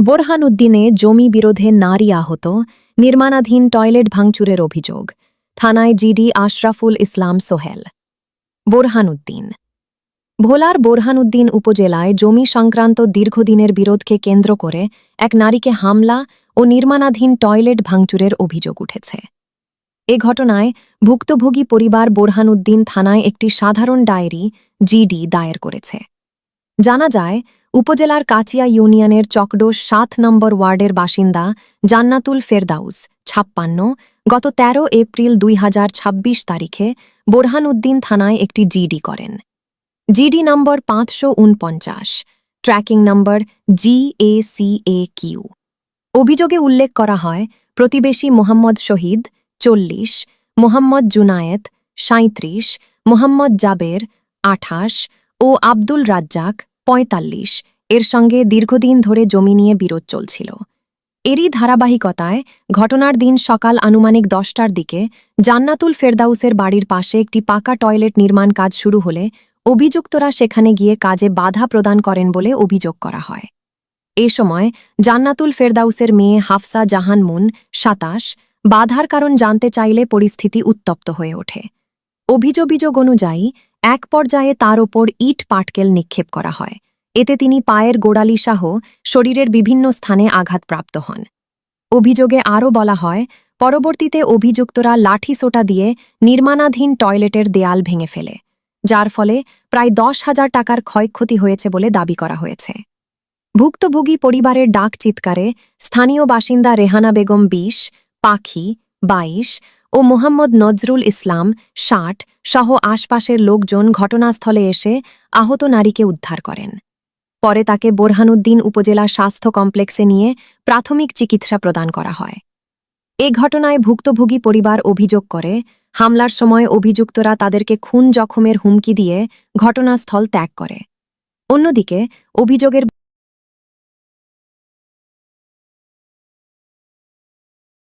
বোরহানউদ্দিনে জমি বিরোধে নারী আহত, নির্মাণাধীন টয়লেট ভাঙচুরের অভিযোগ, থানায় জিডি আশরাফুল ইসলাম সোহেল। বোরহানউদ্দিন ভোলার বোরহানউদ্দিন উপজেলায় জমি সংক্রান্ত দীর্ঘদিনের বিরোধকে কেন্দ্র করে এক নারীকে হামলা ও নির্মাণাধীন টয়লেট ভাঙচুরের অভিযোগ উঠেছে। এ ঘটনায় ভুক্তভোগী পরিবার বোরহানউদ্দিন থানায় একটি সাধারণ ডায়েরি জিডি দায়ের করেছে। জানা যায়, উপজেলার কাচিয়া ইউনিয়নের চকডোশ ৭ নম্বর ওয়ার্ডের বাসিন্দা জান্নাতুল ফেরদাউস ৫৬ গত ১৩ এপ্রিল ২০২৬ তারিখে বোরহানউদ্দিন থানায় একটি জিডি করেন। জিডি নম্বর ৫৪৯, ট্র্যাকিং নম্বর GACAQ। অভিযোগে উল্লেখ করা হয়, প্রতিবেশী মোহাম্মদ শহীদ ৪০, মোহাম্মদ জুনায়েত ৩৭, মোহাম্মদ জাবের ২৮ ও আব্দুল রাজ্জাক ৪৫ এর সঙ্গে দীর্ঘদিন ধরে জমি নিয়ে বিরোধ চলছিল। এরই ধারাবাহিকতায় ঘটনার দিন সকাল আনুমানিক ১০টার দিকে জান্নাতুল ফেরদাউসের বাড়ির পাশে একটি পাকা টয়লেট নির্মাণ কাজ শুরু হলে অভিযুক্তরা সেখানে গিয়ে কাজে বাধা প্রদান করেন বলে অভিযোগ করা হয়। এ সময় জান্নাতুল ফেরদাউসের মেয়ে হাফসা জাহান মুন ২৭ বাধার কারণ জানতে চাইলে পরিস্থিতি উত্তপ্ত হয়ে ওঠে। অভিযোগ অনুযায়ী এক পর্যায়ে তার ওপর ইট পাটকেল নিক্ষেপ করা হয়। এতে তিনি পায়ের গোড়ালিসহ শরীরের বিভিন্ন স্থানে আঘাতপ্রাপ্ত হন। অভিযোগে আরও বলা হয়, পরবর্তীতে অভিযুক্তরা লাঠি সোটা দিয়ে নির্মাণাধীন টয়লেটের দেয়াল ভেঙে ফেলে, যার ফলে প্রায় ১০,০০০ টাকার ক্ষয়ক্ষতি হয়েছে বলে দাবি করা হয়েছে। ভুক্তভোগী পরিবারের ডাক চিৎকারে স্থানীয় বাসিন্দা রেহানা বেগম ২০, পাখি ২২ ও মোহাম্মদ নজরুল ইসলাম ৬০ সহ আশপাশের লোকজন ঘটনাস্থলে এসে আহত নারীকে উদ্ধার করেন। পরে তাকে বোরহানউদ্দিন উপজেলা স্বাস্থ্য কমপ্লেক্সে নিয়ে প্রাথমিক চিকিৎসা প্রদান করা হয়। এ ঘটনায় ভুক্তভোগী পরিবার অভিযোগ করে, হামলার সময় অভিযুক্তরা তাদেরকে খুন জখমের হুমকি দিয়ে ঘটনাস্থল ত্যাগ করে। অন্যদিকে অভিযোগের